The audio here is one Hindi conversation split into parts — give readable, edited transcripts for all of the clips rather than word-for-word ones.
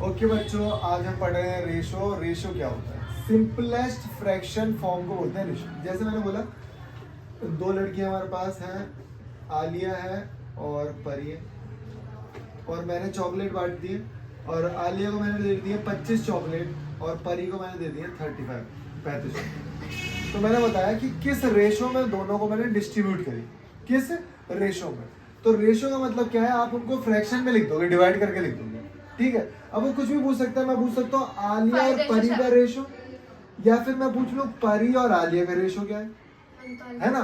ओके बच्चों, आज हम पढ़ रहे हैं रेशो। रेशो क्या होता है? सिंपलेस्ट फ्रैक्शन फॉर्म को बोलते हैं रेशो। जैसे मैंने बोला, दो लड़कियां हमारे पास हैं, आलिया है और परी है, और मैंने चॉकलेट बांट दिए, और आलिया को मैंने दे दिए 25 चॉकलेट और परी को मैंने दे दिए 35। तो मैंने बताया कि किस रेशो में दोनों को मैंने डिस्ट्रीब्यूट करी, किस रेशो में। तो रेशो का मतलब क्या है? आप उनको फ्रैक्शन में लिख दोगे, डिवाइड करके लिख दोगे, ठीक है। अब वो कुछ भी पूछ सकता है। मैं पूछ सकता हूँ आलिया और परी का रेशो, या फिर मैं पूछ लूँ परी और आलिया का रेशो क्या है ना।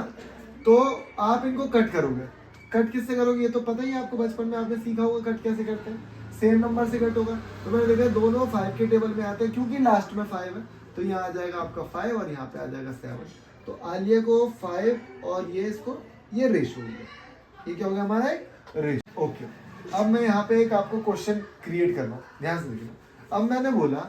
तो आप इनको कट करोगे। कट किससे करोगे ये तो पता ही है आपको, बचपन में आपने सीखा होगा कट कैसे करते हैं। सेम नंबर से कट होगा। तो मैंने देखा दोनों 5 के टेबल में आते हैं, क्योंकि लास्ट में 5 है, तो यहाँ आ जाएगा आपका 5 और यहाँ पे आ जाएगा 7। तो आलिया को 5 और ये इसको, ये रेशो हो गया। ये क्या हो गया हमारा? एक रेशो। ओके, अब मैं यहाँ पे एक आपको क्वेश्चन क्रिएट कर रहा हूँ, ध्यान से देखना। अब मैंने बोला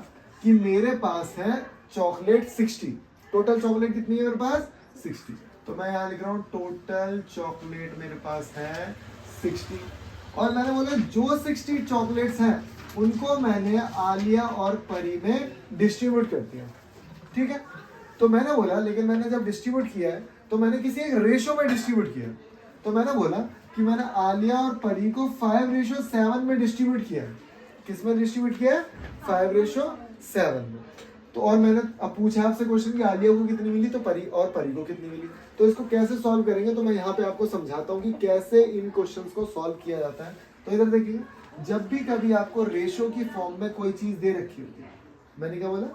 कि मेरे पास है चॉकलेट 60। टोटल चॉकलेट कितनी है मेरे पास? 60। तो मैं यहाँ लिख रहा हूँ टोटल चॉकलेट मेरे पास है 60। और मैंने बोला जो 60 चॉकलेट्स हैं उनको मैंने आलिया और परी में डिस्ट्रीब्यूट कर दिया, ठीक है। तो मैंने बोला, लेकिन मैंने जब डिस्ट्रीब्यूट किया है तो मैंने किसी एक रेशो में डिस्ट्रीब्यूट किया। तो मैंने बोला कि मैंने आलिया और परी को 5:7 में डिस्ट्रीब्यूट किया है। किस में डिस्ट्रीब्यूट किया है? 5:7 में। तो और मैंने अब पूछा आपसे क्वेश्चन कि आलिया को कितनी मिली, तो परी को कितनी मिली। तो इसको कैसे सॉल्व करेंगे, तो मैं यहाँ पे आपको समझाता हूँ कि कैसे इन क्वेश्चंस को सॉल्व किया जाता है। तो इधर देखिए, जब भी कभी आपको रेशो की फॉर्म में कोई चीज दे रखी होती है, मैंने क्या बोला,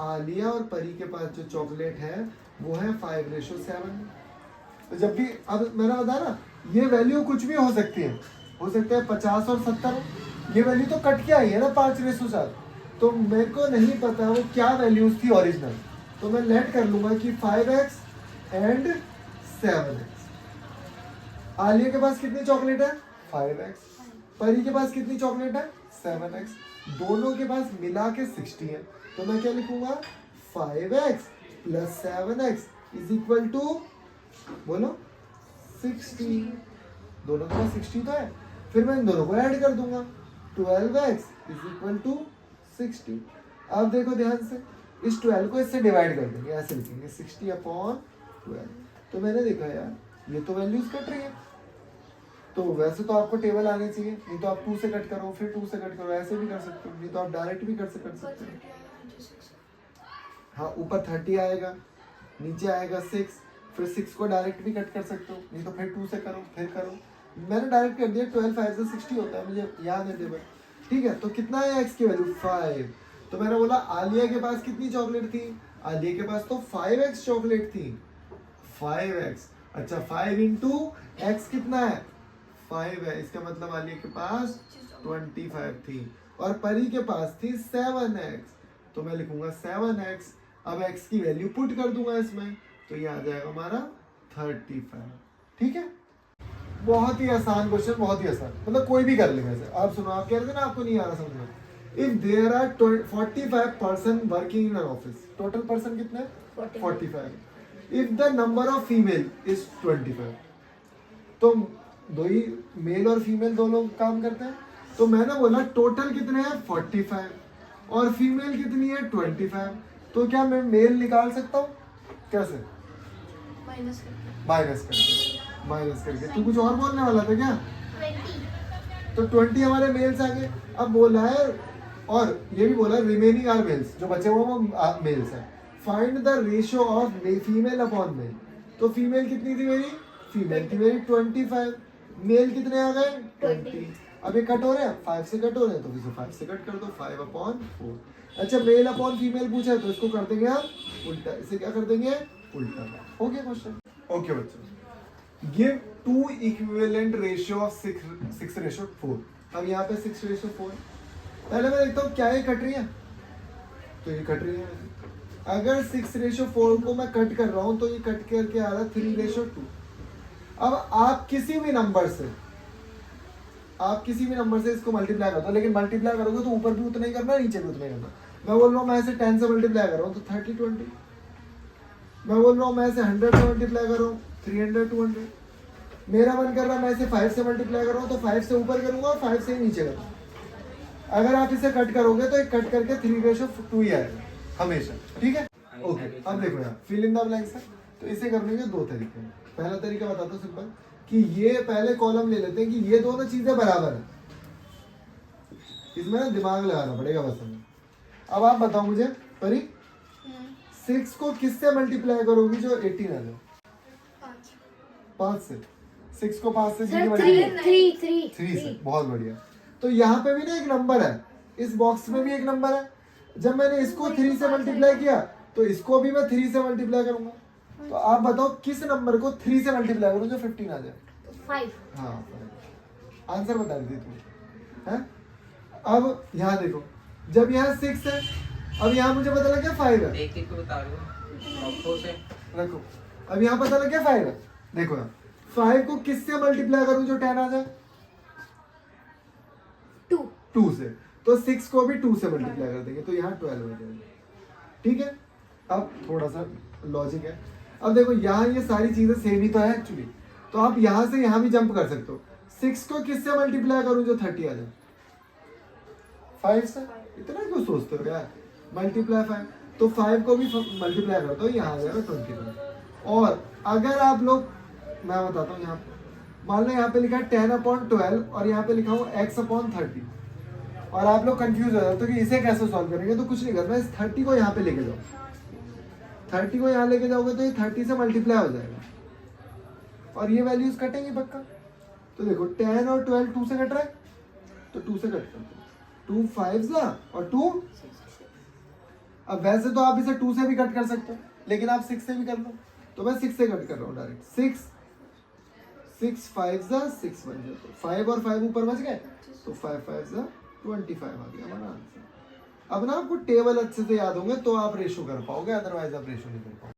आलिया और परी के पास जो चॉकलेट है वो है 5:7। तो जब भी, अब मैंने बताया ना, ये वैल्यू कुछ भी हो सकती है। हो सकता है 50 और 70। ये वैल्यू तो कट के आई है ना 5:7। तो मेरे को नहीं पता वो क्या वैल्यूज थी ओरिजिनल। तो मैं लेट कर लूंगा कि 5x एंड 7x। आलिया के पास कितनी चॉकलेट है? 5x। परी के पास कितनी चॉकलेट है? 7x। दोनों के पास मिला के 60 है। तो मैं क्या लिखूंगा? 5x plus 7x is equal to, बोलो, 60। दोनों के पास 60 तो है। फिर मैं इन दोनों को ऐड कर दूंगा, 12x इज इक्वल टू 60। अब देखो ध्यान से, इस 12 को इससे डिवाइड कर देंगे, ऐसे लिखेंगे 60/12। तो मैंने देखा यार ये तो वैल्यूज कट रही है। तो वैसे तो आपको टेबल आने चाहिए, नहीं तो आप 2 से कट करो, फिर 2 से कट करो, ऐसे भी कर सकते हो, नहीं तो आप डायरेक्ट भी कर सकते हो। हाँ, ऊपर 30 आएगा, नीचे आएगा 6, फिर 6 को डायरेक्ट भी कट कर सकते हो, नहीं तो फिर 2 से करो, फिर करो। मैंने डायरेक्ट कर दिया, 12 5 से 60 होता है, मुझे याद है टेबल, ठीक है। तो कितना है x की वैल्यू? 5। तो मैंने बोला आलिया के पास कितनी चॉकलेट थी? आलिया के पास तो 5x चॉकलेट थी। 5x, अच्छा 5 इंटू x कितना है? 5 है, इसका मतलब आलिया के पास 25 थी, और परी के पास थी 7x। तो मैं लिखूंगा 7x। अब x की वैल्यू पुट कर दूंगा इसमें, तो ये आ जाएगा हमारा 35, ठीक है। बहुत ही आसान क्वेश्चन, बहुत ही आसान, मतलब कोई भी कर लेगा इसे। आप सुनो, आप कह रहे थे ना आपको नहीं आ रहा समझ में। If there are 45 person working in an office, total person कितने? 45। If the number of female is 25, तो दो ही मेल और फीमेल दो लोग काम करते हैं। तो मैंने बोला टोटल कितने हैं? 45, और फीमेल कितनी है? 25। तो क्या मैं मेल निकाल सकता हूँ? कैसे? माइनस करके। तू कुछ और बोलने वाला था क्या? 20। तो 20 हमारे मेल्स आ गए। अब बोला है, और ये भी बोला है रिमेनिंग आर मेल्स, जो बचे हुए वो मेल्स है। Find the ratio of female upon male. तो फीमेल कितनी थी मेरी? फीमेल थी मेरी 25। मेल कितने आ गए? 20। अब ये कट हो रहे हैं, 5 से कट हो रहे हैं, तो इसे 5 से कट कर दो, 5/4। अच्छा, मेल अपॉन फीमेल पूछा है, तो इसको कर देंगे आप उल्टा। इसे क्या कर देंगे? उल्टा। हो गया क्वेश्चन। ओके बच्चों, गिव 2 इक्विवेलेंट रेशियो ऑफ 6:4। अब यहाँ पे 6:4, पहले मैं देखता हूँ क्या ये कट रही है। तो ये कट रही है। अगर 6:4 को मैं कट कर रहा हूँ तो ये कट करके आ रहा है 3:2। अब आप किसी भी नंबर से इसको मल्टीप्लाई कर दो, लेकिन मल्टीप्लाई करोगे तो ऊपर भी उतना ही करना, नीचे भी उतना ही करना। मैं बोल रहा हूँ मैं ऐसे 10 से मल्टीप्लाई कर रहा हूँ तो 30/20। मैं बोल रहा हूँ मैं ऐसे 100 से मल्टीप्लाई कर रहा हूँ 300/200। मेरा मन कर रहा है मैं ऐसे 5 से मल्टीप्लाई कर रहा हूँ तो 5 से ऊपर करूंगा और 5 से नीचे करूंगा। अगर आप इसे कट करोगे तो एक कट करके 3:2 ही आएगा हमेशा, ठीक है। ओके, अब देखो यहाँ फिल इन द ब्लैंक्स है, तो इसे करने के दो तरीके हैं। पहला तरीका बताता हूँ सिंपल, कि ये पहले कॉलम ले लेते हैं कि ये दोनों चीजें बराबर है, इसमें ना दिमाग लगाना पड़ेगा बस हमें। अब आप बताओ मुझे परी, 6 को किससे मल्टीप्लाई करोगी जो 18 आ जाए? 5 से। 6 को 5 से सीधे मल्टीप्लाई 3 से, बहुत बढ़िया। तो यहाँ पे भी ना एक नंबर है, इस बॉक्स में भी एक नंबर है। जब मैंने इसको 3 से मल्टीप्लाई किया तो इसको भी मैं 3 से मल्टीप्लाई करूंगा। तो आप बताओ किस नंबर को 3 से मल्टीप्लाई करूं जो 15 आ जाए? 5। हाँ, आंसर बता दी तू है। अब यहाँ देखो, जब यहाँ 6 है, अब यहाँ मुझे पता लग गया 5 है, एक एक को बता दो से रखो। अब यहाँ पता लग गया 5 है, देखो यहाँ 5 को किससे मल्टीप्लाई करूं जो 10 आ जाए? 2 से। तो 6 को भी 2 से मल्टीप्लाई कर देंगे तो यहाँ 12 हो जाएगा, ठीक है। अब थोड़ा सा लॉजिक है। अब देखो यहाँ ये सारी चीजें सेम ही तो है एक्चुअली, तो आप यहाँ से यहाँ भी जंप कर सकते हो। 6 को किससे मल्टीप्लाई करूं जो 30 आ जाए? 5 से। इतना क्यों सोचते हो यार, मल्टीप्लाई 5, तो 5 को भी मल्टीप्लाई करता हूँ, यहाँ आ जाएगा 25। और अगर आप लोग, मैं बताता हूँ, यहाँ मान लो यहाँ पे लिखा है 10/12 और यहाँ पे लिखा हुआ x/30, और आप लोग कंफ्यूज हो जाते हो कि इसे कैसे सॉल्व करेंगे। तो कुछ नहीं करना, इस 30 को यहाँ पे लेके जाओ, 30 को यहाँ लेके जाओगे तो ये 30 से मल्टीप्लाई हो जाएगा और ये वैल्यूज कटेंगी पक्का। तो देखो 10 और 12 2 से कट रहा है, तो 2 से कट करते हैं, 2 5 और 2। अब वैसे तो आप इसे 2 से भी कट कर सकते हो, लेकिन आप 6 से भी कर लो, तो मैं 6 से कट कर रहा हूँ डायरेक्ट। 6 5 6 बन जाए, तो 5 और 5 ऊपर बच गए, तो 5 5 25 आ गया हमारा आंसर। अब ना आपको टेबल अच्छे से याद होंगे तो आप रेशो कर पाओगे, अदरवाइज आप रेशो नहीं कर पाओगे।